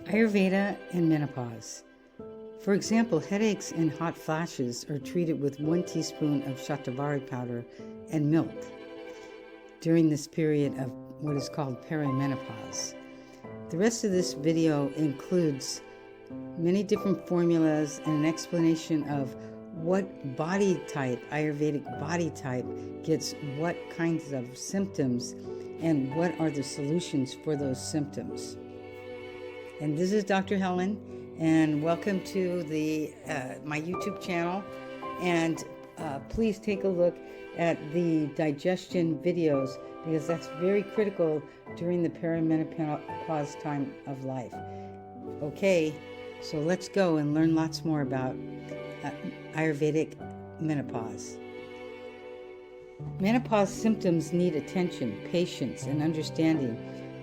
Ayurveda and menopause. For example, headaches and hot flashes are treated with 1 teaspoon of shatavari powder and milk during this period of what is called perimenopause. The rest of this video includes many different formulas and an explanation of what body type, Ayurvedic body type, gets what kinds of symptoms and what are the solutions for those symptoms. And this is Dr. Helen, and welcome to my YouTube channel. And please take a look at the digestion videos, because that's very critical during the perimenopause time of life. Okay, so let's go and learn lots more about Ayurvedic menopause. Menopause symptoms need attention, patience, and understanding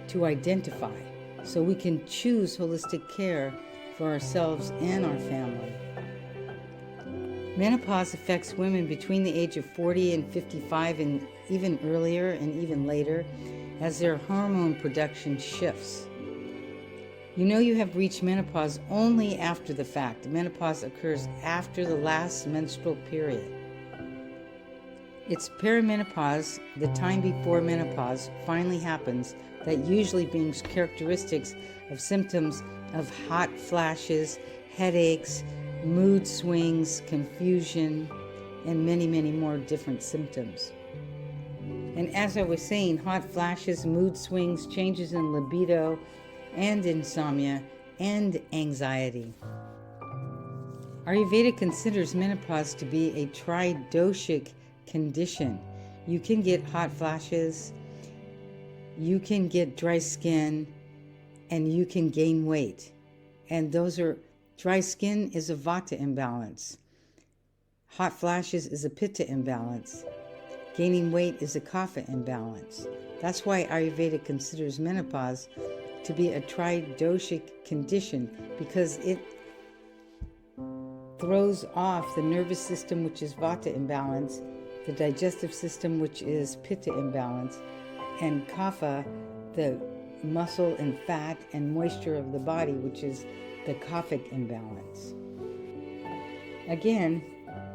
to identify, so we can choose holistic care for ourselves and our family. Menopause affects women between the age of 40 and 55 and even earlier and even later as their hormone production shifts. You know you have reached menopause only after the fact. Menopause occurs after the last menstrual period. It's perimenopause, the time before menopause finally happens, that usually brings characteristics of symptoms of hot flashes, headaches, mood swings, confusion, and many, many more different symptoms. And as I was saying, hot flashes, mood swings, changes in libido, and insomnia, and anxiety. Ayurveda considers menopause to be a tri-doshic condition. You can get hot flashes, you can get dry skin, and you can gain weight. And dry skin is a vata imbalance. Hot flashes is a pitta imbalance. Gaining weight is a kapha imbalance. That's why Ayurveda considers menopause to be a tri-doshic condition, because it throws off the nervous system, which is vata imbalance, the digestive system, which is pitta imbalance, and kapha, the muscle and fat and moisture of the body, which is the kaphic imbalance. Again,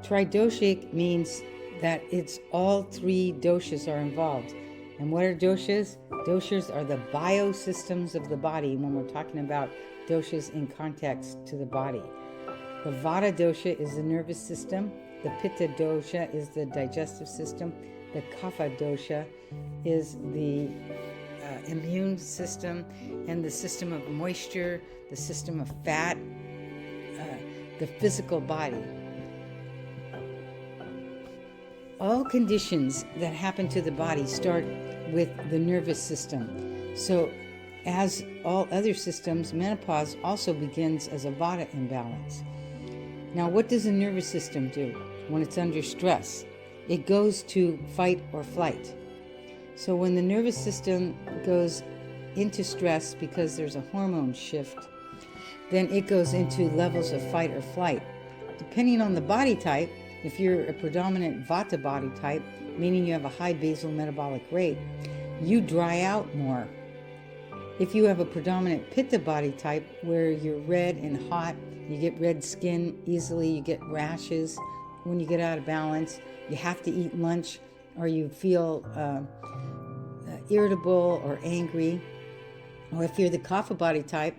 tri-doshic means that it's all 3 doshas are involved. And what are doshas? Doshas are the biosystems of the body when we're talking about doshas in context to the body. The vata dosha is the nervous system. The pitta dosha is the digestive system. The kapha dosha is the immune system, and the system of moisture, the system of fat, the physical body. All conditions that happen to the body start with the nervous system. So as all other systems, menopause also begins as a vata imbalance. Now, what does the nervous system do when it's under stress? It goes to fight or flight. So when the nervous system goes into stress because there's a hormone shift, then it goes into levels of fight or flight. Depending on the body type, if you're a predominant vata body type, meaning you have a high basal metabolic rate, you dry out more. If you have a predominant pitta body type, where you're red and hot, you get red skin easily, you get rashes when you get out of balance, you have to eat lunch, or you feel irritable or angry. Or if you're the kapha body type,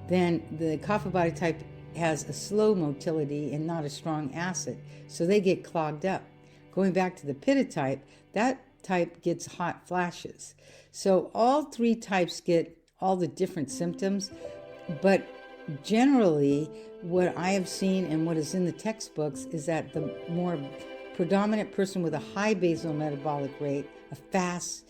then the kapha body type has a slow motility and not a strong acid, so they get clogged up. Going back to the pitta type, that type gets hot flashes. So all 3 types get all the different symptoms, but generally what I have seen and what is in the textbooks is that the more predominant person with a high basal metabolic rate, a fast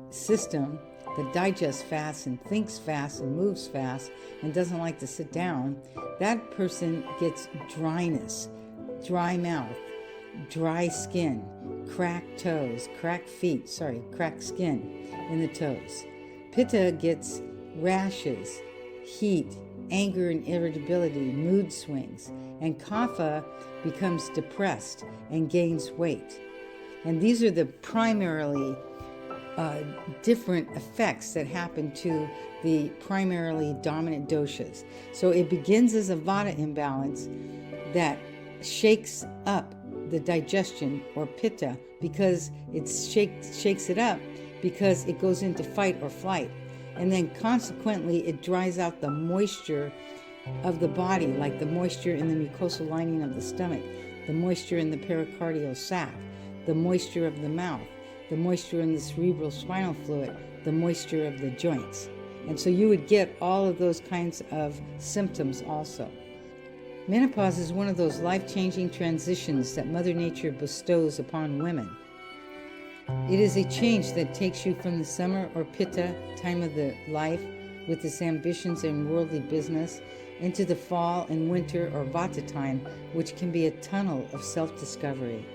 system that digests fast and thinks fast and moves fast and doesn't like to sit down, that person gets dryness, dry mouth, dry skin, cracked toes, cracked skin in the toes. Pitta gets rashes, heat, anger and irritability, mood swings, and Kapha becomes depressed and gains weight. And these are the primarily different effects that happen to the primarily dominant doshas. So it begins as a vata imbalance that shakes up the digestion, or pitta, because it shakes it up because it goes into fight or flight. And then consequently, it dries out the moisture of the body, like the moisture in the mucosal lining of the stomach, the moisture in the pericardial sac, the moisture of the mouth, the moisture in the cerebral spinal fluid, the moisture of the joints. And so you would get all of those kinds of symptoms also. Menopause is one of those life-changing transitions that Mother Nature bestows upon women. It is a change that takes you from the summer or pitta time of the life with its ambitions and worldly business into the fall and winter or vata time, which can be a tunnel of self-discovery.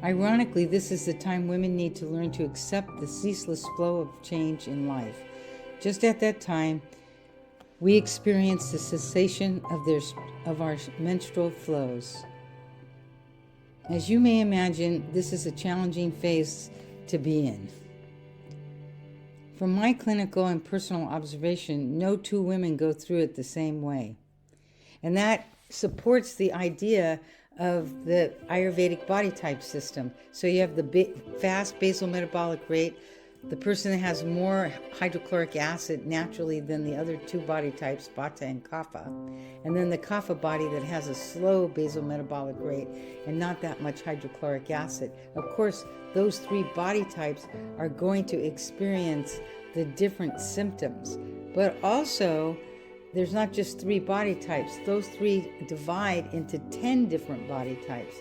Ironically, this is the time women need to learn to accept the ceaseless flow of change in life. Just at that time, we experience the cessation of our menstrual flows. As you may imagine, this is a challenging phase to be in. From my clinical and personal observation, no two women go through it the same way. And that supports the idea of the Ayurvedic body type system. So you have the fast basal metabolic rate, the person that has more hydrochloric acid naturally than the other two body types, vata and kapha, and then the kapha body that has a slow basal metabolic rate and not that much hydrochloric acid. Of course, those three body types are going to experience the different symptoms, but also there's not just three body types. Those three divide into 10 different body types.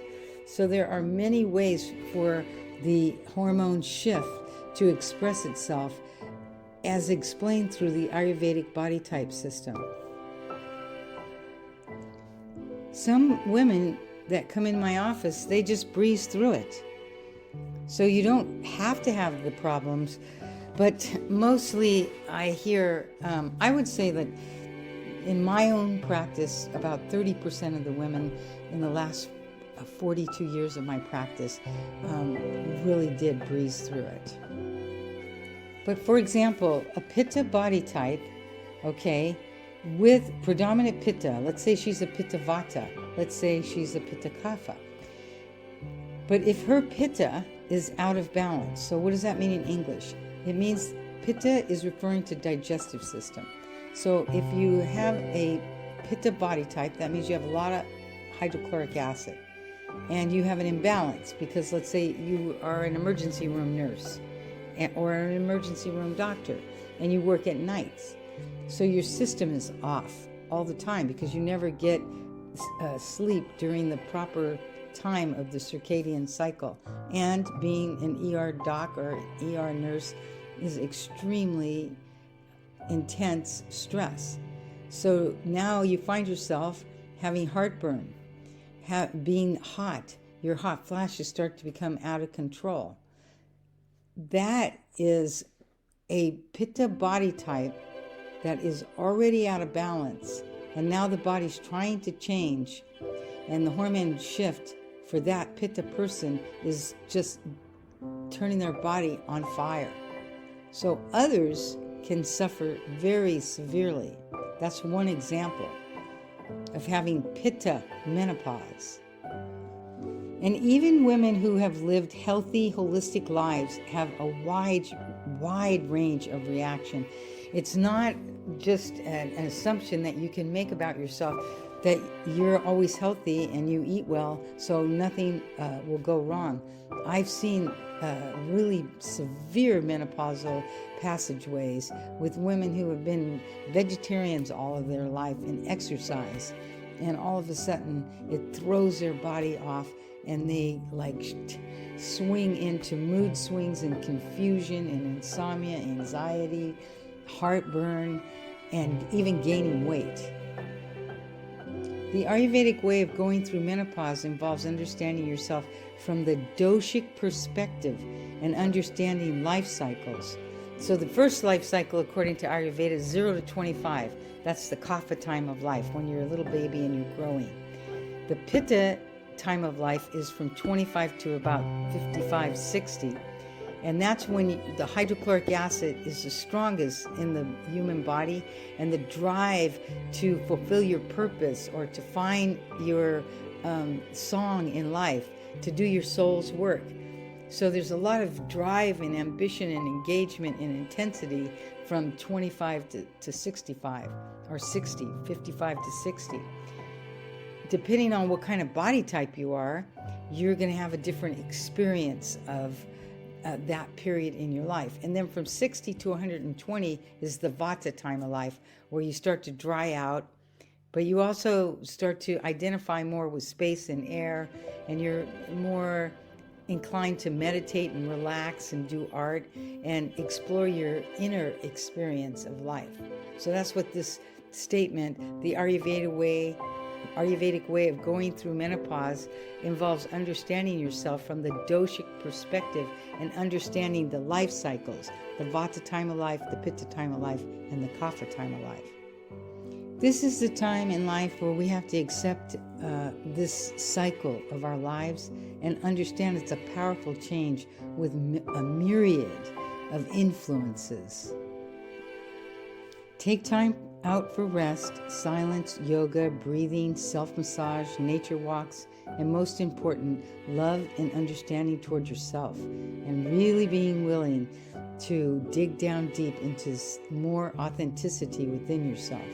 So there are many ways for the hormone shift to express itself, as explained through the Ayurvedic body type system. Some women that come in my office, they just breeze through it. So you don't have to have the problems, but mostly I hear, I would say that in my own practice, about 30% of the women in the last 42 years of my practice really did breeze through it. But for example, a pitta body type, okay, with predominant pitta, let's say she's a pitta vata, let's say she's a pitta kapha. But if her pitta is out of balance, so what does that mean in English? It means pitta is referring to digestive system. So if you have a pitta body type, that means you have a lot of hydrochloric acid. And you have an imbalance because let's say you are an emergency room nurse or an emergency room doctor and you work at nights. So your system is off all the time because you never get sleep during the proper time of the circadian cycle. And being an ER doc or ER nurse is extremely intense stress. So now you find yourself having heartburn, being hot. Your hot flashes start to become out of control. That is a pitta body type that is already out of balance, and now the body's trying to change, and the hormone shift for that pitta person is just turning their body on fire. So others can suffer very severely. That's one example of having pitta menopause. And even women who have lived healthy, holistic lives have a wide range of reaction. It's not just an assumption that you can make about yourself that you're always healthy and you eat well, so nothing will go wrong. I've seen really severe menopausal passageways with women who have been vegetarians all of their life and exercise, and all of a sudden it throws their body off and they swing into mood swings and confusion and insomnia, anxiety, heartburn, and even gaining weight. The Ayurvedic way of going through menopause involves understanding yourself from the doshic perspective and understanding life cycles. So the first life cycle, according to Ayurveda, is 0 to 25. That's the Kapha time of life, when you're a little baby and you're growing. The Pitta time of life is from 25 to about 55, 60. And that's when the hydrochloric acid is the strongest in the human body, and the drive to fulfill your purpose or to find your song in life, to do your soul's work. So there's a lot of drive and ambition and engagement and intensity from 25 to 65 or 60, 55 to 60. Depending on what kind of body type you are, you're going to have a different experience of that period in your life. And then from 60 to 120 is the vata time of life, where you start to dry out, but you also start to identify more with space and air, and you're more inclined to meditate and relax and do art and explore your inner experience of life. So that's what this statement, the Ayurvedic way of going through menopause, involves understanding yourself from the doshic perspective and understanding the life cycles, the vata time of life, the pitta time of life, and the kapha time of life. This is the time in life where we have to accept this cycle of our lives and understand it's a powerful change with a myriad of influences. Take time out for rest, silence, yoga, breathing, self-massage, nature walks, and most important, love and understanding toward yourself, and really being willing to dig down deep into more authenticity within yourself.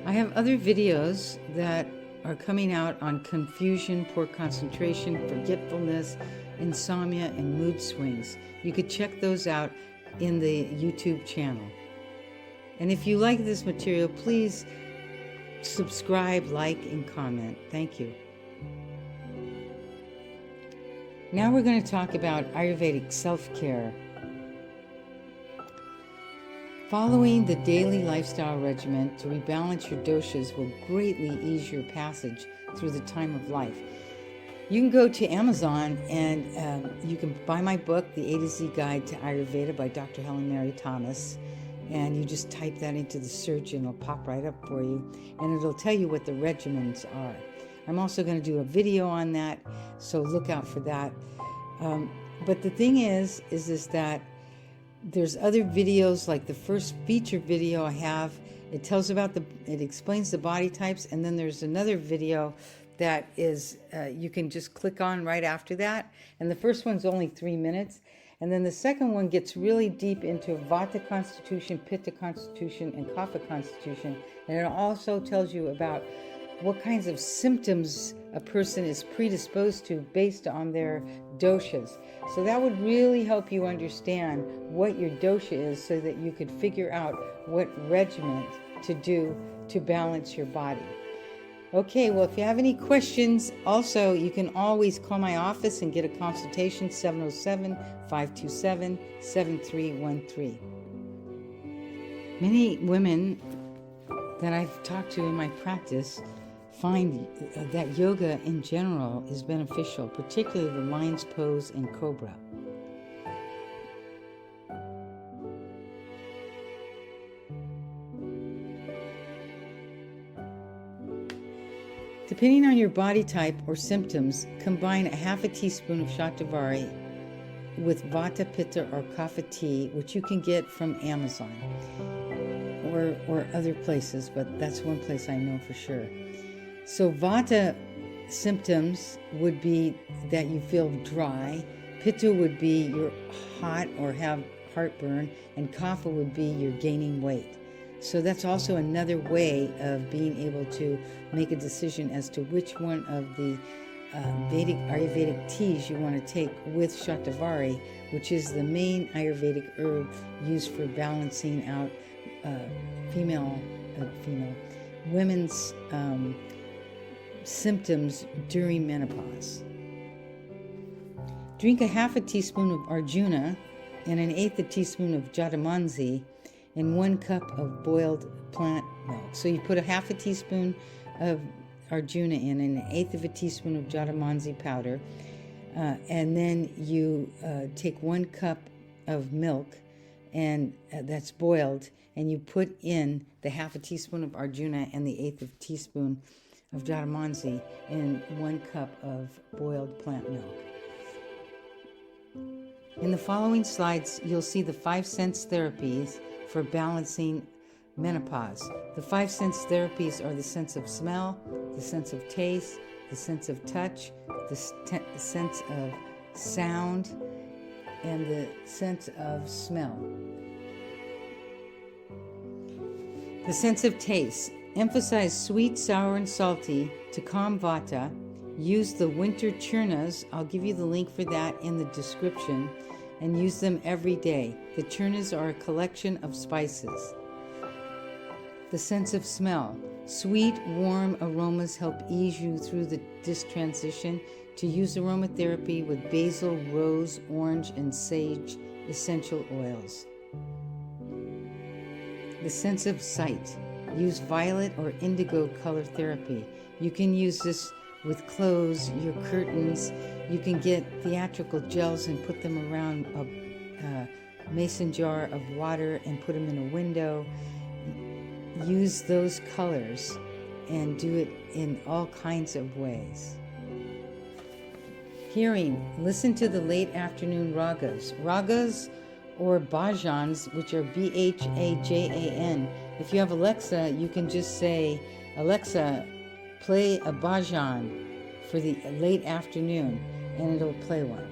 I have other videos that are coming out on confusion, poor concentration, forgetfulness, insomnia, and mood swings. You could check those out in the YouTube channel. And if you like this material, please subscribe, like, and comment. Thank you. Now we're going to talk about Ayurvedic self-care. Following the daily lifestyle regimen to rebalance your doshas will greatly ease your passage through the time of life. You can go to Amazon and you can buy my book, The A to Z Guide to Ayurveda by Dr. Helen Mary Thomas. And you just type that into the search and it'll pop right up for you. And it'll tell you what the regimens are. I'm also going to do a video on that, so look out for that. But the thing is that there's other videos, like the first feature video I have. It tells about it explains the body types, and then there's another video that is you can just click on right after that. And the first one's only 3 minutes, and then the second one gets really deep into vata constitution, pitta constitution, and kapha constitution, and it also tells you about what kinds of symptoms a person is predisposed to based on their doshas. So that would really help you understand what your dosha is, so that you could figure out what regimen to do to balance your body. Okay, well, if you have any questions, also, you can always call my office and get a consultation, 707-527-7313. Many women that I've talked to in my practice find that yoga in general is beneficial, particularly the lion's pose and cobra. Depending on your body type or symptoms, combine a half a teaspoon of shatavari with vata, pitta, or kapha tea, which you can get from Amazon or other places, but that's one place I know for sure. So vata symptoms would be that you feel dry, pitta would be you're hot or have heartburn, and kapha would be you're gaining weight. So that's also another way of being able to make a decision as to which one of the Ayurvedic teas you want to take with shatavari, which is the main Ayurvedic herb used for balancing out women's symptoms during menopause. Drink a half a teaspoon of Arjuna and an eighth a teaspoon of Jatamansi and 1 cup of boiled plant milk. So you put a half a teaspoon of Arjuna in and an eighth of a teaspoon of Jatamansi powder, and then you take 1 cup of milk, and that's boiled, and you put in the half a teaspoon of Arjuna and the eighth of a teaspoon of Jatamansi and 1 cup of boiled plant milk. In the following slides, you'll see the 5 sense therapies for balancing menopause. The 5 sense therapies are the sense of smell, the sense of taste, the sense of touch, the sense of sound, and the sense of smell. The sense of taste. Emphasize sweet, sour, and salty to calm vata. Use the winter churnas. I'll give you the link for that in the description. And use them every day. The churnas are a collection of spices. The sense of smell. Sweet, warm aromas help ease you through this transition. To use aromatherapy with basil, rose, orange, and sage essential oils. The sense of sight. Use violet or indigo color therapy. You can use this with clothes, your curtains. You can get theatrical gels and put them around a mason jar of water and put them in a window. Use those colors and do it in all kinds of ways. Hearing. Listen to the late afternoon ragas. Ragas or bhajans, which are Bhajan. If you have Alexa, you can just say, Alexa, play a bhajan for the late afternoon, and it'll play one.